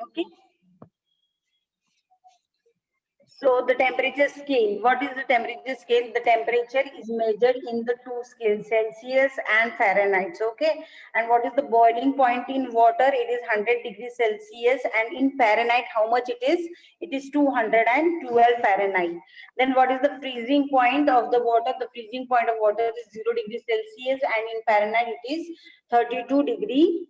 Okay. So the temperature scale, what is the temperature scale? The temperature is measured in the two scales, Celsius and Fahrenheit. Okay. And what is the boiling point in water? It is 100 degrees Celsius, and in Fahrenheit, how much it is? It is 212 Fahrenheit. Then what is the freezing point of the water? The freezing point of water is 0 degrees Celsius, and in Fahrenheit it is 32 degree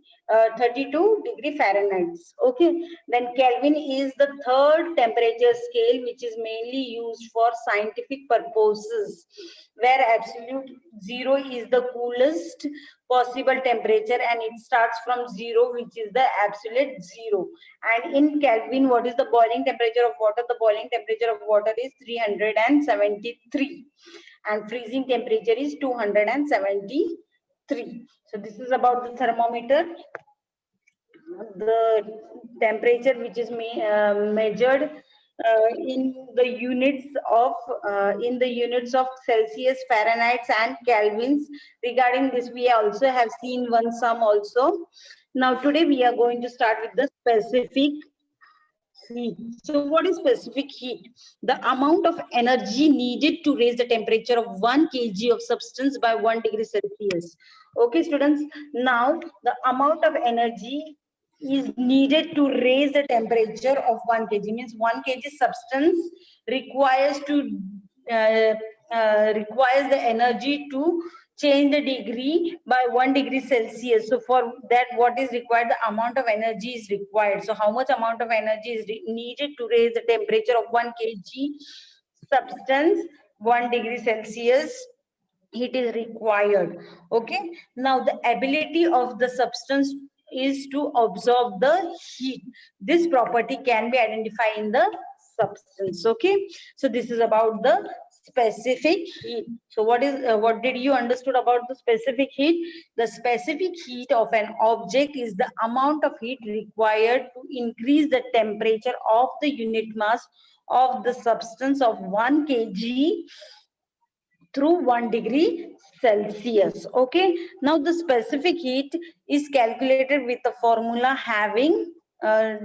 32 degree Fahrenheit. Okay. Then Kelvin is the third temperature scale which is mainly used for scientific purposes, where absolute zero is the coolest possible temperature and it starts from zero, which is the absolute zero. And in Kelvin, what is the boiling temperature of water? The boiling temperature of water is 373 and freezing temperature is 273. So this is about the thermometer. The temperature which is measured in the units of Celsius, Fahrenheit, and Kelvins. Regarding this, we also have seen one sum also. Now today we are going to start with the specific heat. So what is specific heat? The amount of energy needed to raise the temperature of 1 kg of substance by 1 degree Celsius. Okay, students. Now the amount of energy is needed to raise the temperature of 1 kg, means 1 kg substance requires uh, requires the energy to change the degree by 1 degree Celsius. So for that, what is required? The amount of energy is required. So how much amount of energy is needed to raise the temperature of 1 kg substance 1 degree Celsius? Heat is required. Okay. Now the ability of the substance is to absorb the heat. This property can be identified in the substance. Okay. So this is about the specific heat. So what did you understood about the specific heat? The specific heat of an object is the amount of heat required to increase the temperature of the unit mass of the substance of 1 kg through 1 degree Celsius. Okay. Now the specific heat is calculated with a formula having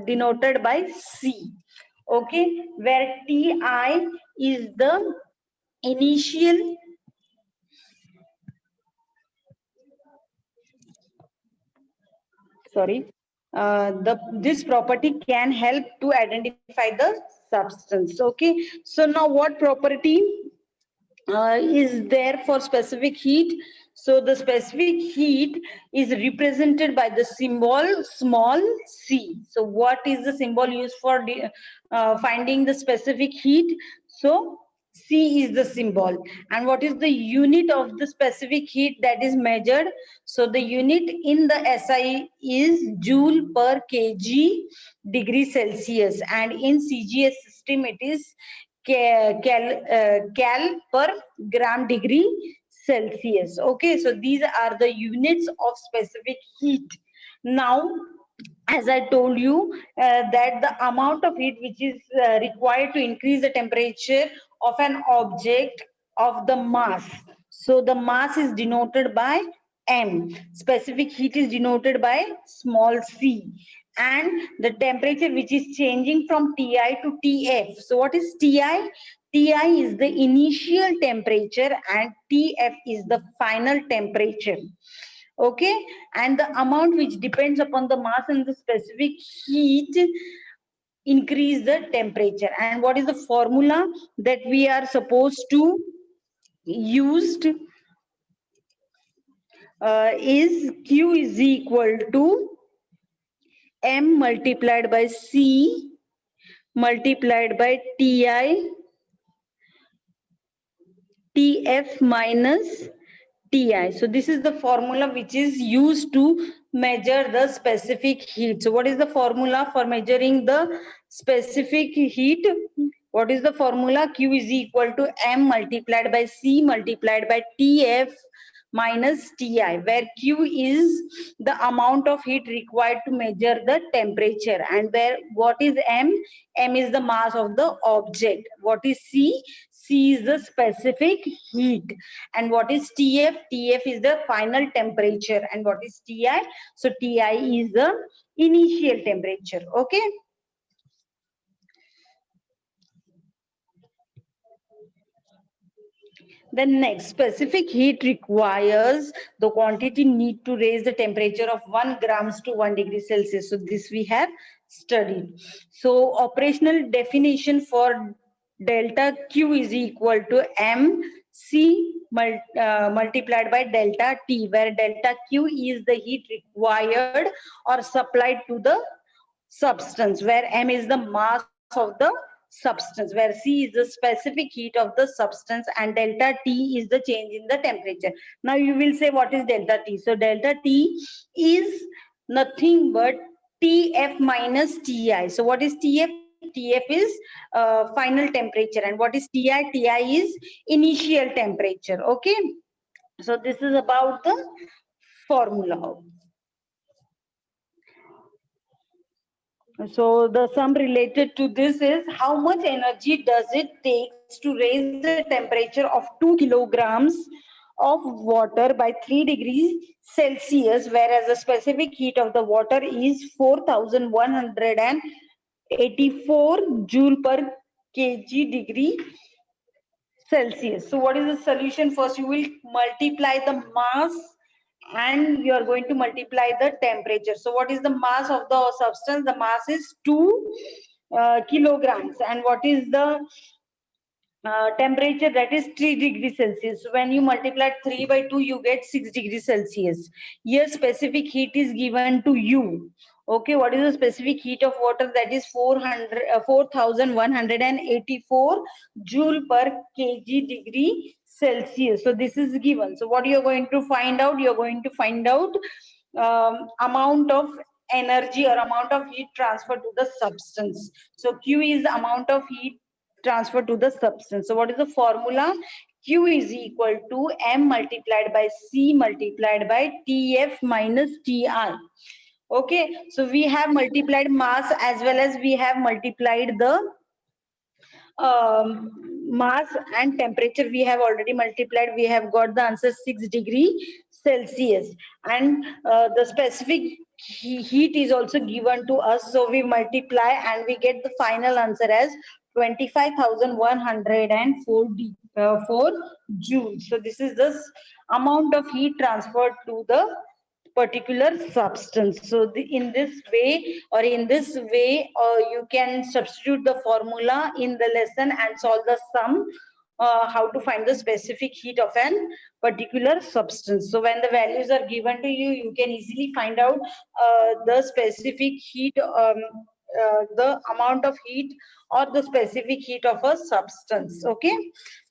denoted by C. Okay. Where Ti is the initial sorry this property can help to identify the substance. Okay. So now what property is there for specific heat? So the specific heat is represented by the symbol small c. So what is the symbol used for finding the specific heat? So C is the symbol. And what is the unit of the specific heat that is measured? So the unit in the SI is joule per kg degree Celsius, and in CGS system it is cal per gram degree Celsius. Okay, so these are the units of specific heat. Now, as I told you, that the amount of heat which is required to increase the temperature of an object of the mass. So the mass is denoted by M. Specific heat is denoted by small c. And the temperature which is changing from Ti to Tf. So what is Ti? Ti is the initial temperature and Tf is the final temperature. Okay. And the amount which depends upon the mass and the specific heat increase the temperature. And what is the formula that we are supposed to use? Is Q is equal to M multiplied by C multiplied by Tf minus Ti. So this is the formula which is used to measure the specific heat. So what is the formula for measuring the specific heat? What is the formula? Q is equal to M multiplied by C multiplied by Tf minus Ti, where Q is the amount of heat required to measure the temperature, and where what is M? M is the mass of the object. What is C? C is the specific heat. And what is TF? TF is the final temperature. And what is TI? So TI is the initial temperature. Okay. The next, specific heat requires the quantity need to raise the temperature of 1 grams to 1 degree Celsius. So this we have studied. So operational definition for delta Q is equal to MC multiplied by delta T, where delta Q is the heat required or supplied to the substance, where M is the mass of the substance, where C is the specific heat of the substance, and delta T is the change in the temperature. Now you will say, what is delta T? So delta T is nothing but TF minus TI. So what is TF? TF is final temperature, and what is TI? TI is initial temperature. Okay. So this is about the formula. So the sum related to this is how much energy does it take to raise the temperature of 2 kilograms of water by 3 degrees Celsius, whereas the specific heat of the water is 4184 joule per kg degree Celsius. So what is the solution? First, you will multiply the mass and you are going to multiply the temperature. So what is the mass of the substance? The mass is 2 kilograms. And what is the temperature? That is 3 degrees Celsius. So when you multiply 3 by 2, you get 6 degrees Celsius. Here specific heat is given to you. Okay, what is the specific heat of water? That is 4184 joule per kg degree Celsius. So this is given. So what you are going to find out? You are going to find out amount of energy or amount of heat transfer to the substance. So Q is the amount of heat transfer to the substance. So what is the formula? Q is equal to M multiplied by C multiplied by TF minus TI. Okay, so we have multiplied mass as well as we have multiplied the mass and temperature. We have already multiplied. We have got the answer 6 degree Celsius, and the specific heat is also given to us. So we multiply and we get the final answer as 25,104 joules. So this is the amount of heat transferred to the particular substance. So in this way you can substitute the formula in the lesson and solve the sum, how to find the specific heat of an particular substance. So when the values are given to you, you can easily find out the specific heat, the amount of heat or the specific heat of a substance. Okay,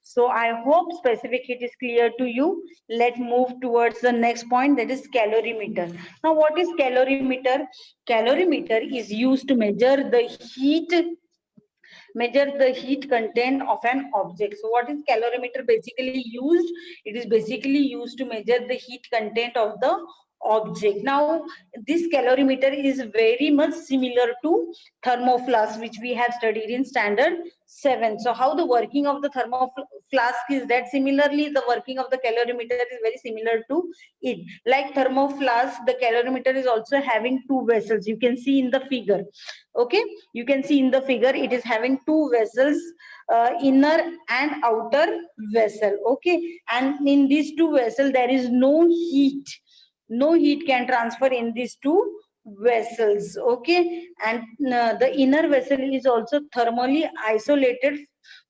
so I hope specific heat is clear to you. Let's move towards the next point, that is calorimeter. Now what is calorimeter? Calorimeter is used to measure the heat content of an object. So what is calorimeter basically used? It is basically used to measure the heat content of the object. Now this calorimeter is very much similar to thermoflask, which we have studied in standard 7. So how the working of the thermoflask is that? Similarly the working of the calorimeter is very similar to it. Like thermoflask, the calorimeter is also having two vessels. You can see in the figure. Okay, you can see in the figure it is having two vessels, inner and outer vessel. Okay, and in these two vessels there is no heat can transfer in these two vessels. Okay, and the inner vessel is also thermally isolated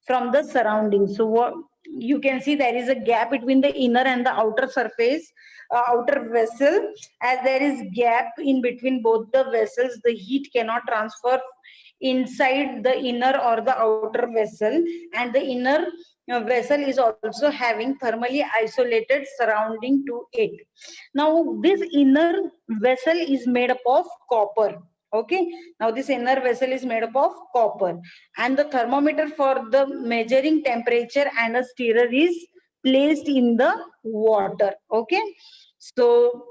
from the surroundings. So what you can see, there is a gap between the inner and the outer surface, outer vessel. As there is gap in between both the vessels, the heat cannot transfer inside the inner or the outer vessel, and the inner vessel is also having thermally isolated surrounding to it. Now this inner vessel is made up of copper. Okay, now this inner vessel is made up of copper, and the thermometer for the measuring temperature and a stirrer is placed in the water. Okay, so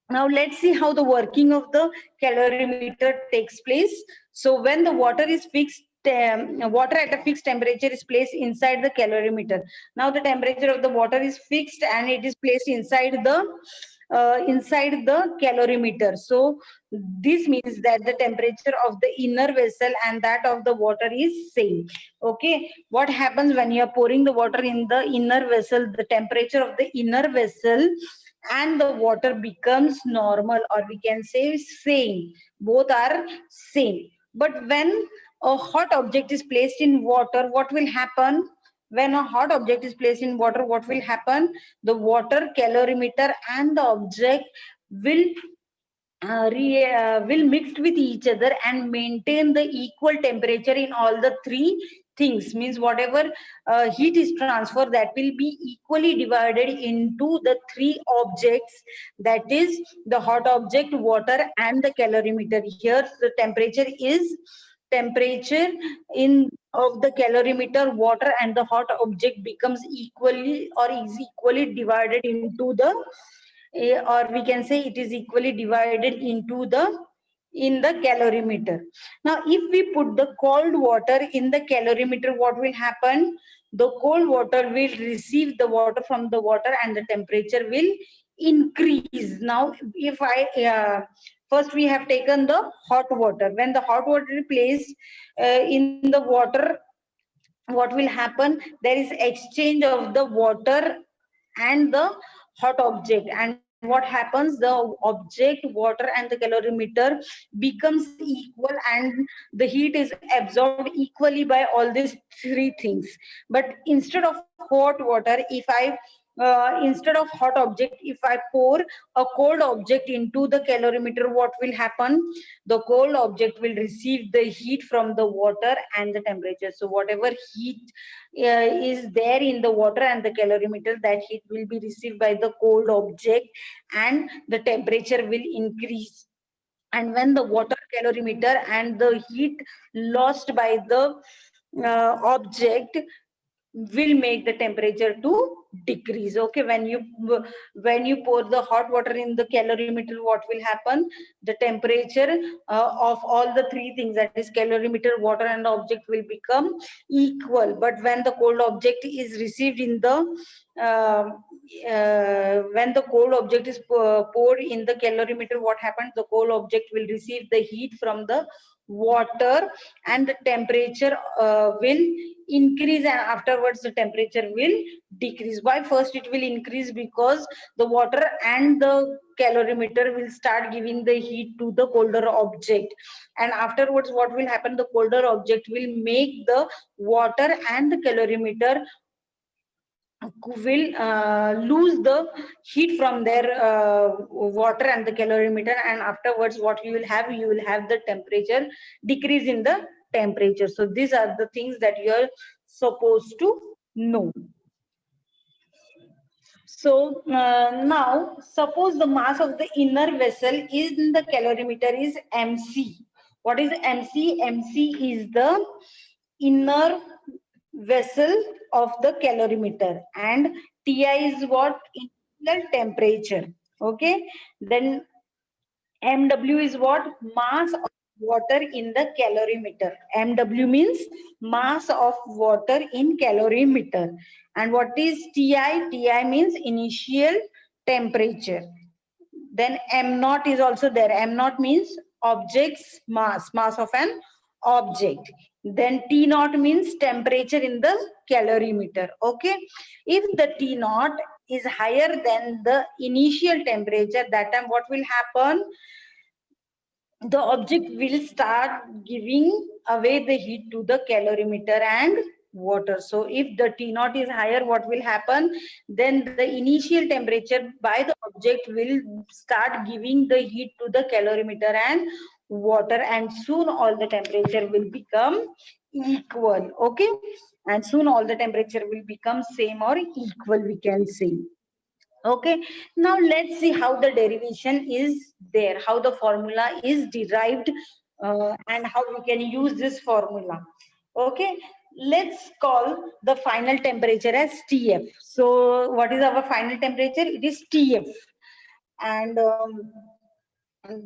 now let's see how the working of the calorimeter takes place. So when the water is fixed water at a fixed temperature is placed inside the calorimeter. Now the temperature of the water is fixed and it is placed inside the calorimeter. So this means that the temperature of the inner vessel and that of the water is same. Okay, what happens when you are pouring the water in the inner vessel? The temperature of the inner vessel and the water becomes normal, or we can say same. Both are same. But when a hot object is placed in water, what will happen? When a hot object is placed in water, what will happen? The water calorimeter and the object will will mix with each other and maintain the equal temperature in all the three things. Means whatever heat is transferred, that will be equally divided into the three objects, that is the hot object, water and the calorimeter. Here the temperature in of the calorimeter, water and the hot object becomes equally or is equally divided into the or we can say it is equally divided into the in the calorimeter. Now if we put the cold water in the calorimeter, what will happen? The cold water will receive the water from the water and the temperature will increase. Now if I first we have taken the hot water. When the hot water is placed in the water, what will happen? There is exchange of the water and the hot object, and what happens? The object, water and the calorimeter becomes equal and the heat is absorbed equally by all these three things. But instead of hot water, if I instead of hot object, if I pour a cold object into the calorimeter, what will happen? The cold object will receive the heat from the water and the temperature. So whatever heat is there in the water and the calorimeter, that heat will be received by the cold object and the temperature will increase. And when the water calorimeter and the heat lost by the object will make the temperature to decrease. Okay, when you pour the hot water in the calorimeter, what will happen? The temperature of all the three things, that is calorimeter, water and object, will become equal. But when the cold object is received in the when the cold object is poured in the calorimeter, what happens? The cold object will receive the heat from the water and the temperature will increase, and afterwards the temperature will decrease. Why first it will increase? Because the water and the calorimeter will start giving the heat to the colder object, and afterwards what will happen? The colder object will make the water and the calorimeter will lose the heat from their water and the calorimeter, and afterwards what you will have? You will have the temperature decrease in the temperature. So these are the things that you are supposed to know. So now suppose the mass of the inner vessel in the calorimeter is mc. What is mc? Mc is the inner vessel of the calorimeter, and Ti is what? Initial temperature. Okay, then Mw is what? Mass of water in the calorimeter. Mw means mass of water in calorimeter. And what is Ti? Ti means initial temperature. Then m naught is also there. M naught means object's mass of an object. Then T naught means temperature in the calorimeter. Okay, if the T naught is higher than the initial temperature, that time what will happen? The object will start giving away the heat to the calorimeter and water. So if the T naught is higher, what will happen? Then the initial temperature by the object will start giving the heat to the calorimeter and water, and soon all the temperature will become equal. Okay, and soon all the temperature will become same or equal, we can say. Okay, now let's see how the derivation is there, how the formula is derived, and how we can use this formula. Okay, let's call the final temperature as Tf. So what is our final temperature? It is Tf, and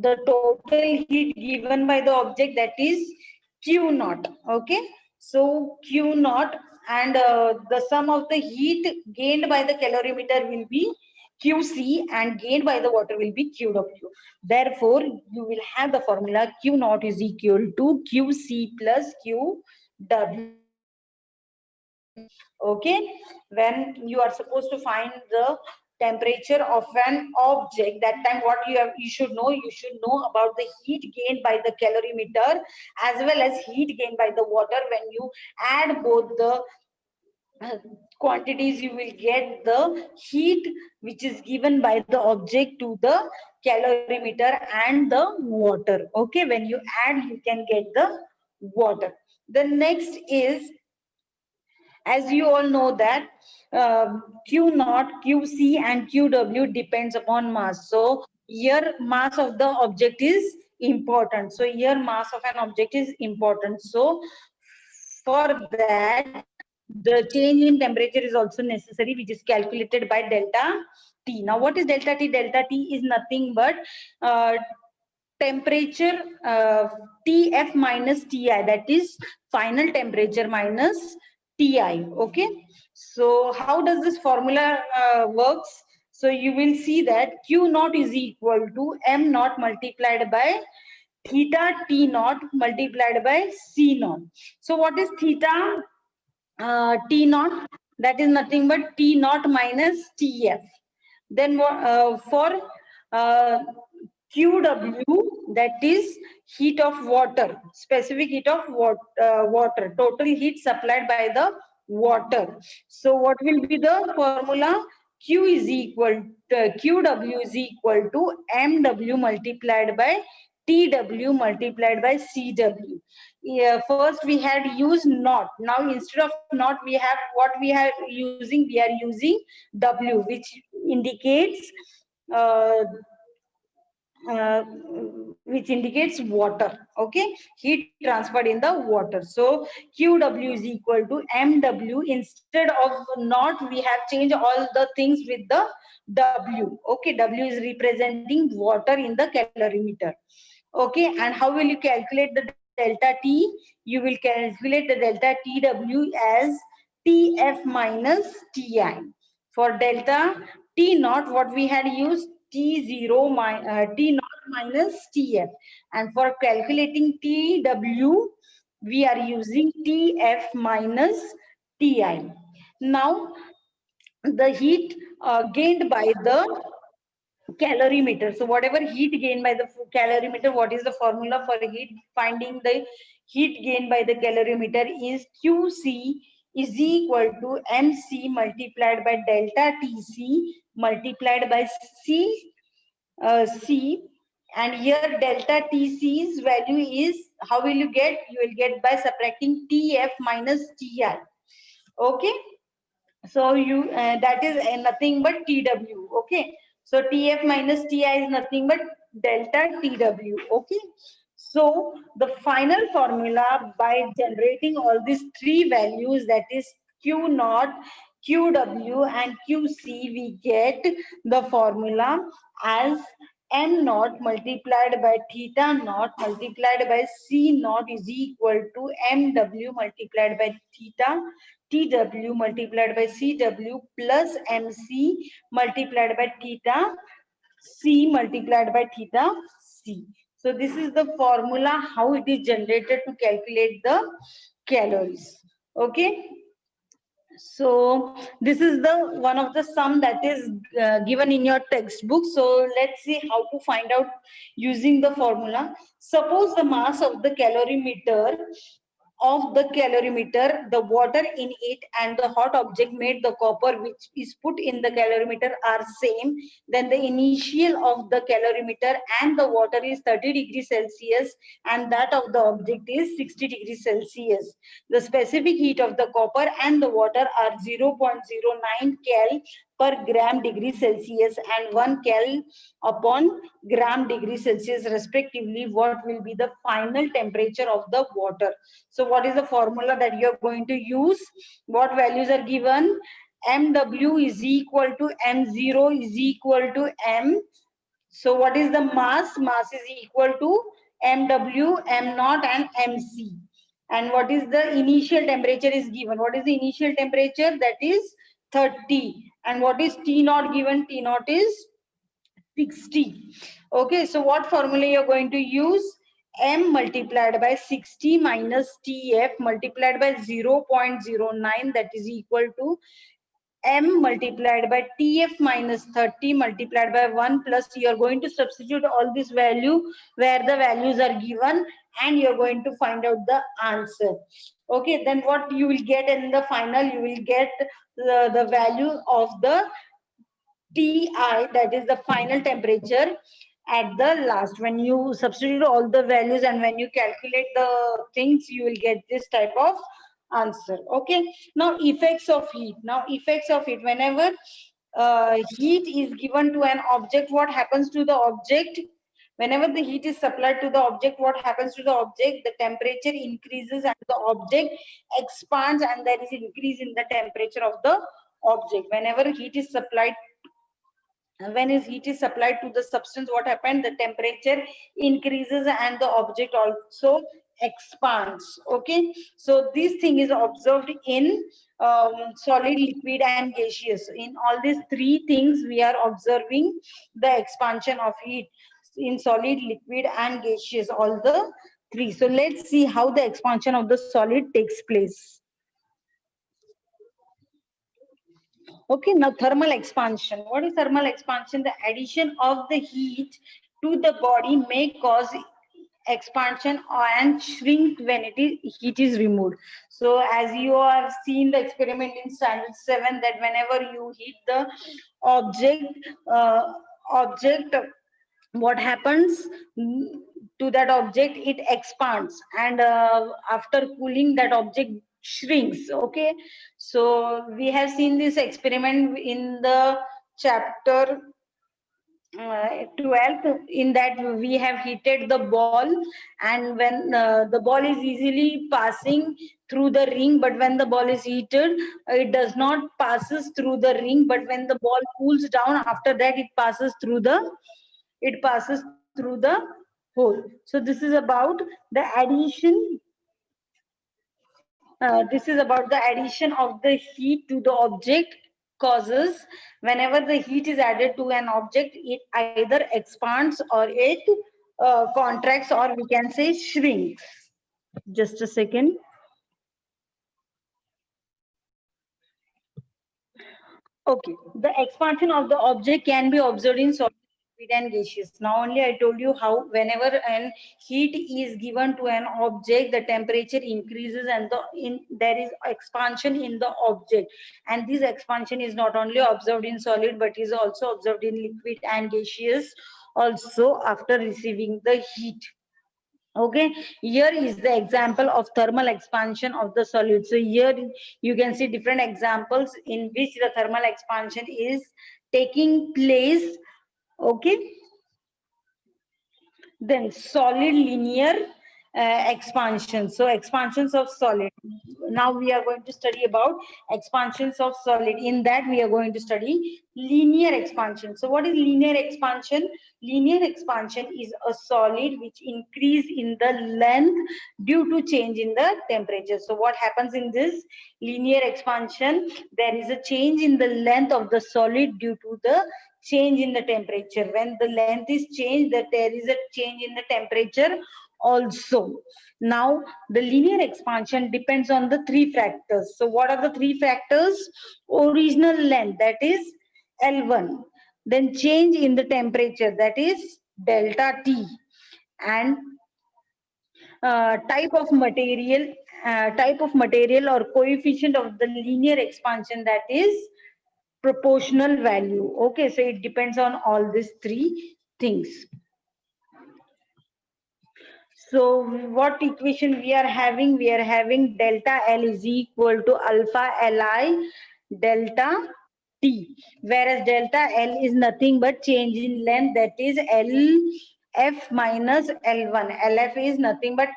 the total heat given by the object, that is Q naught. Okay, so Q naught, and the sum of the heat gained by the calorimeter will be QC, and gained by the water will be QW. Therefore, you will have the formula Q naught is equal to QC plus QW. Okay, when you are supposed to find the temperature of an object, that time what you should know about the heat gained by the calorimeter as well as heat gained by the water. When you add both the uh, quantities, you will get the heat which is given by the object to the calorimeter and the water. Okay, when you add, you can get the water. The next is, as you all know that Q naught, QC and QW depends upon mass. So here mass of the object is important. So here mass of an object is important. So for that, the change in temperature is also necessary, which is calculated by delta T. Now what is delta T? Delta T is nothing but uh, temperature Tf minus Ti, that is final temperature minus Ti. Okay, so how does this formula works? So you will see that Q naught is equal to m naught multiplied by theta T naught multiplied by C naught. So what is theta T naught? That is nothing but T naught minus Tf. Then for uh, QW, that is heat of water, specific heat of water, total heat supplied by the water. So what will be the formula? Q is equal to, QW is equal to MW multiplied by TW multiplied by CW. Yeah, first we had used naught. Now instead of naught, we have what we are using. We are using W, which indicates uh, which indicates water. Okay, heat transferred in the water. So QW is equal to MW. Instead of naught, we have changed all the things with the W. Okay, W is representing water in the calorimeter. Okay, and how will you calculate the delta T? You will calculate the delta TW as TF minus TI. For delta T naught, what we had used T0 T naught minus TF. And for calculating TW, we are using TF minus TI. Now, the heat gained by the calorimeter. So whatever heat gained by the calorimeter, what is the formula for heat? Finding the heat gained by the calorimeter is QC is equal to MC multiplied by delta TC multiplied by C, and here delta TC's value is, how will you get? You will get by subtracting TF minus TI. Okay, so you that is nothing but TW. Okay, so TF minus TI is nothing but delta TW. Okay, so the final formula by generating all these three values, that is Q naught, QW and QC, we get the formula as m naught multiplied by theta naught multiplied by C naught is equal to MW multiplied by theta TW multiplied by CW plus MC multiplied by theta C multiplied by theta C. So this is the formula how it is generated to calculate the calories. Okay. So this is the one of the sum that is given in your textbook. So let's see how to find out using the formula. Suppose the mass of the calorimeter, the water in it and the hot object made the copper which is put in the calorimeter are same, then the initial of the calorimeter and the water is 30 degrees Celsius and that of the object is 60 degrees Celsius. The specific heat of the copper and the water are 0.09 cal per gram degree Celsius and 1 cal upon gram degree Celsius respectively. What will be the final temperature of the water? So what is the formula that you are going to use? What values are given? MW is equal to M0 is equal to M. So what is the mass? Mass is equal to MW, M naught and MC. And what is the initial temperature is given? What is the initial temperature? That is 30. And what is T naught given? T naught is 60. Okay, so what formula you're going to use? M multiplied by 60 minus TF multiplied by 0.09, that is equal to M multiplied by TF minus 30 multiplied by 1 plus, you are going to substitute all this value where the values are given, and you're going to find out the answer. Okay, then what you will get in the final? You will get the value of the Ti, that is the final temperature at the last. When you substitute all the values and when you calculate the things, you will get this type of answer. Okay, now effects of heat. Now effects of heat, whenever heat is given to an object, what happens to the object? Whenever the heat is supplied to the object, what happens to the object? The temperature increases and the object expands, and there is increase in the temperature of the object. Whenever heat is supplied, when heat is supplied to the substance, what happened? The temperature increases and the object also expands. Okay, so this thing is observed in solid, liquid and gaseous. In all these three things we are observing the expansion of heat in solid, liquid and gaseous, all the three. So let's see how the expansion of the solid takes place. Okay, now thermal expansion. What is thermal expansion? The addition of the heat to the body may cause expansion and shrink when heat is removed. So as you have seen the experiment in standard 7, that whenever you heat the object, object, what happens to that object? It expands, and after cooling, that object shrinks. Okay, so we have seen this experiment in the chapter 12th. In that we have heated the ball, and when the ball is easily passing through the ring, but when the ball is heated, it does not passes through the ring, but when the ball cools down, after that it passes through the hole. So this is about the addition. This is about the addition of the heat to the object causes. Whenever the heat is added to an object, it either expands or it contracts, or we can say shrinks. Just a second. Okay, the expansion of the object can be observed in solid, liquid and gaseous. Now only I told you how whenever an heat is given to an object, the temperature increases and there is expansion in the object. And this expansion is not only observed in solid, but is also observed in liquid and gaseous also after receiving the heat. Okay, here is the example of thermal expansion of the solid. So here you can see different examples in which the thermal expansion is taking place. Okay, then solid linear expansion. So expansions of solid. Now we are going to study about expansions of solid. In that we are going to study linear expansion. So what is linear expansion? Linear expansion is a solid which increase in the length due to change in the temperature. So what happens in this linear expansion? There is a change in the length of the solid due to the change in the temperature. When the length is changed, that there is a change in the temperature also. Now the linear expansion depends on the three factors. So what are the three factors? Original length, that is L1, then change in the temperature, that is delta T, and type of material or coefficient of the linear expansion, that is proportional value. Okay, so it depends on all these three things. So what equation we are having? We are having delta L is equal to alpha Li delta T, whereas delta L is nothing but change in length, that is LF minus L1. LF is nothing but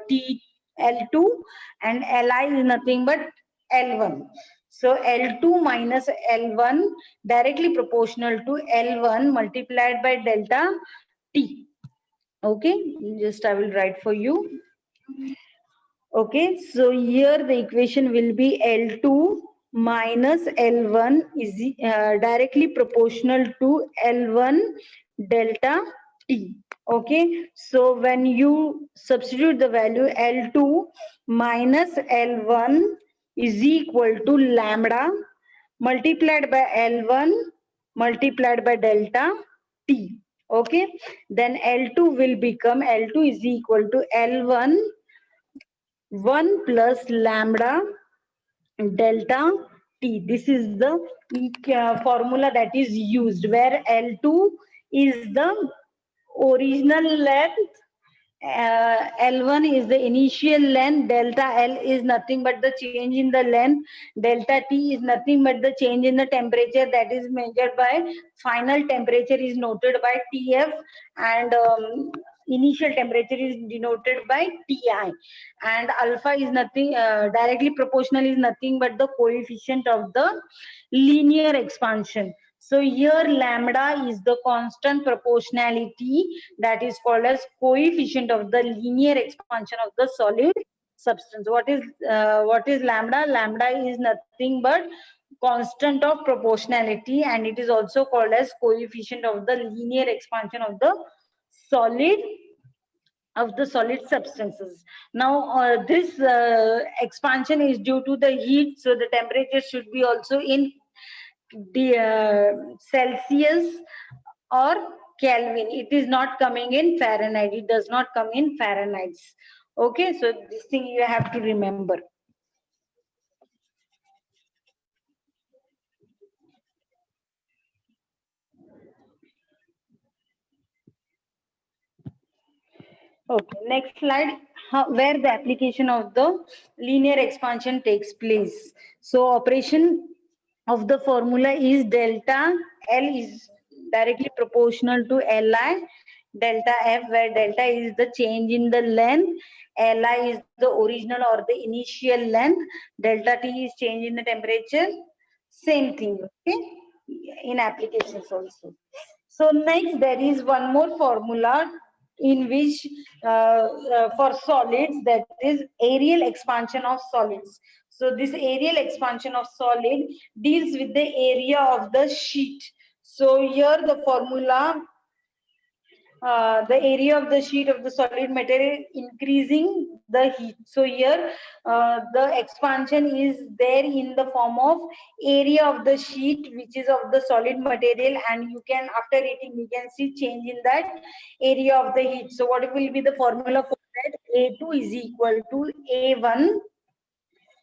T L2, and Li is nothing but L1. So L2 minus L1 directly proportional to L1 multiplied by delta T. Okay, just I will write for you. Okay, so here the equation will be L2 minus L1 is directly proportional to L1 delta T. Okay, so when you substitute the value L2 minus L1 is equal to lambda multiplied by L1 multiplied by delta T. Okay, then L2 will become L2 is equal to L1 1 plus lambda delta T. This is the formula that is used where L2 is the original length, L1 is the initial length, delta L is nothing but the change in the length, delta T is nothing but the change in the temperature that is measured by final temperature is noted by TF, and initial temperature is denoted by Ti, and alpha is nothing, directly proportional is nothing but the coefficient of the linear expansion. So here lambda is the constant proportionality that is called as coefficient of the linear expansion of the solid substance. What is lambda? Lambda is nothing but constant of proportionality, and it is also called as coefficient of the linear expansion solid solid substances. Now this expansion is due to the heat, so the temperature should be also in the Celsius or Kelvin. It is not coming in Fahrenheit. It does not come in Fahrenheit. Okay, so this thing you have to remember. Okay, next slide, where the application of the linear expansion takes place. So operation of the formula is delta L is directly proportional to Li delta F, where delta is the change in the length, Li is the original or the initial length, delta T is change in the temperature, same thing, okay, in applications also. So next there is one more formula in which for solids, that is areal expansion of solids. So this areal expansion of solid deals with the area of the sheet. So here the formula, the area of the sheet of the solid material increasing the heat. So here the expansion is there in the form of area of the sheet, which is of the solid material, and you can, after heating, you can see change in that area of the heat. So what will be the formula for that? A2 is equal to A1.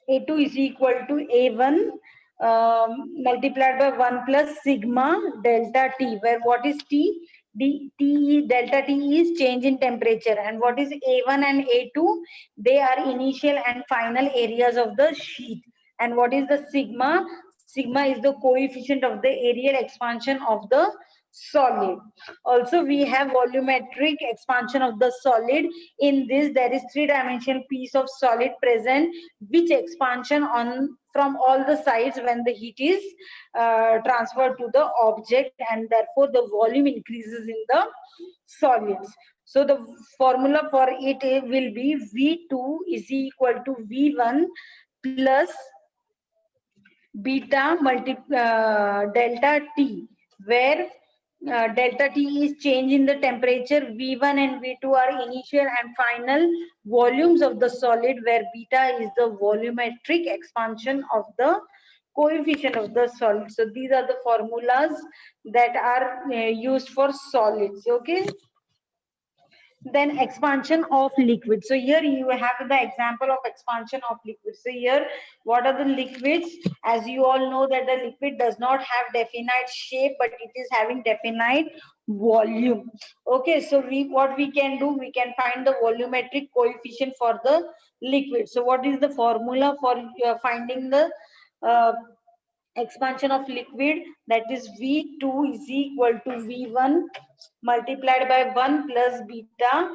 A2 is equal to A1 multiplied by 1 plus sigma delta T, where what is T? Delta T is change in temperature, and what is A1 and A2? They are initial and final areas of the sheet. And what is the sigma? Sigma is the coefficient of the areal expansion of the solid. Also, we have volumetric expansion of the solid. In this, there is three-dimensional piece of solid present, which expansion on from all the sides when the heat is transferred to the object, and therefore the volume increases in the solids. So the formula for it will be V2 is equal to V1 plus beta delta T, where delta T is change in the temperature, V1 and V2 are initial and final volumes of the solid, where beta is the volumetric expansion of the coefficient of the solid. So these are the formulas that are used for solids. Okay. Then expansion of liquid. So here you have the example of expansion of liquid. So here, what are the liquids? As you all know that the liquid does not have definite shape, but it is having definite volume. Okay, so what we can do, we can find the volumetric coefficient for the liquid. So what is the formula for finding the uh, expansion of liquid? That is V2 is equal to V1 multiplied by 1 plus beta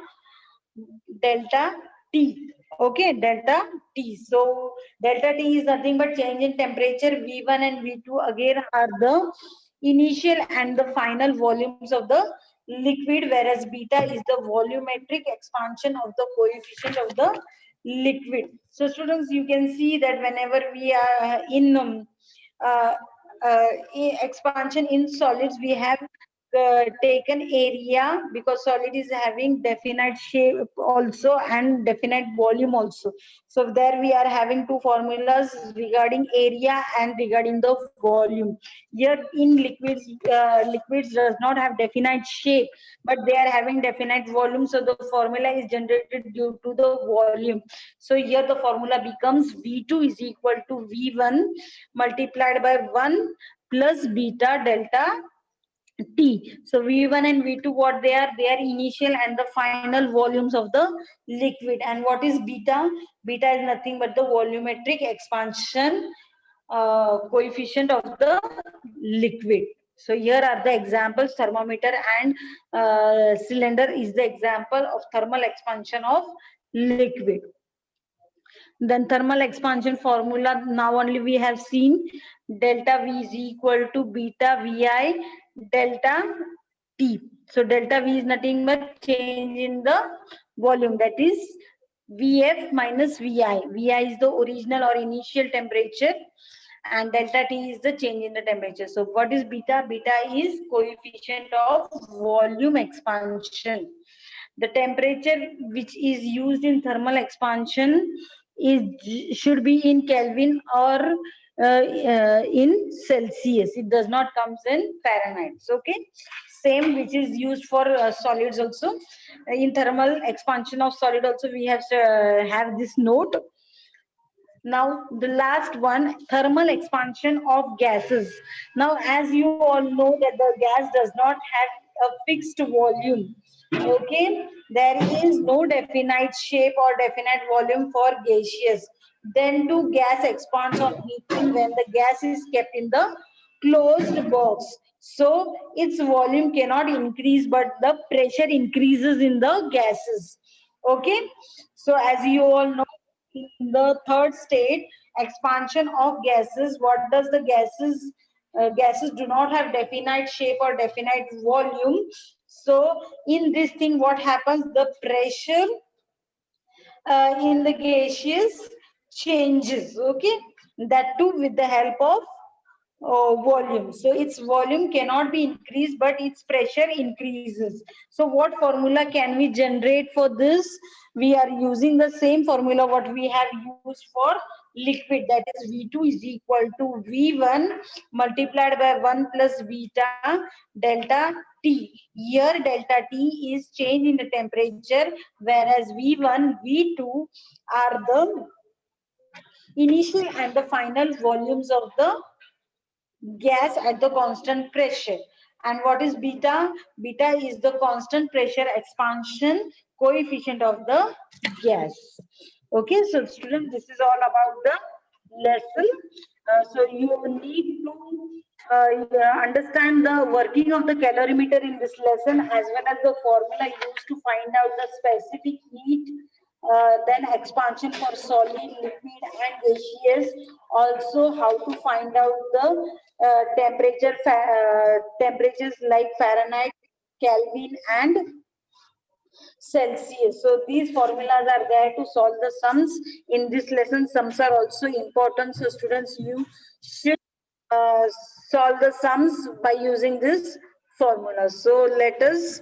delta T. Okay, delta T. So delta T is nothing but change in temperature. V1 and V2 again are the initial and the final volumes of the liquid, whereas beta is the volumetric expansion of the coefficient of the liquid. So students, you can see that whenever we are in uh, expansion in solids, we have taken area, because solid is having definite shape also and definite volume also. So there we are having two formulas regarding area and regarding the volume. Here in liquids does not have definite shape, but they are having definite volume, so the formula is generated due to the volume. So here the formula becomes V2 is equal to V1 multiplied by 1 plus beta delta T. So V1 and V2, what they are? They are initial and the final volumes of the liquid. And what is beta? Beta is nothing but the volumetric expansion coefficient of the liquid. So here are the examples. Thermometer and cylinder is the example of thermal expansion of liquid. Then thermal expansion formula, now only we have seen delta V is equal to beta Vi delta T. So delta V is nothing but change in the volume, that is Vf minus Vi. Vi is the original or initial temperature and delta T is the change in the temperature. So what is beta? Beta is coefficient of volume expansion. The temperature which is used in thermal expansion should be in Kelvin or in Celsius. It does not comes in Fahrenheit. Okay, same which is used for solids also. In thermal expansion of solid also we have this note. Now the last one, thermal expansion of gases. Now as you all know that the gas does not have a fixed volume. Okay, there is no definite shape or definite volume for gaseous. Then too gas expands on heating when the gas is kept in the closed box. So its volume cannot increase, but the pressure increases in the gases. Okay, so as you all know, in the third state, expansion of gases, what does the gases do not have definite shape or definite volume. So in this thing what happens, the pressure in the gaseous changes. Okay, that too with the help of volume. So its volume cannot be increased, but its pressure increases. So what formula can we generate for this? We are using the same formula what we have used for liquid, that is V2 is equal to V1 multiplied by 1 plus beta delta T. Here delta T is change in the temperature, whereas V1, V2 are the initial and the final volumes of the gas at the constant pressure. And what is beta? Beta is the constant pressure expansion coefficient of the gas. Okay, so students, this is all about the lesson. So you need to understand the working of the calorimeter in this lesson, as well as the formula used to find out the specific heat, then expansion for solid, liquid and gaseous. Also how to find out the temperatures like Fahrenheit, Kelvin and Celsius. So these formulas are there to solve the sums. In this lesson, sums are also important. So students, you should uh, solve the sums by using this formula. So let us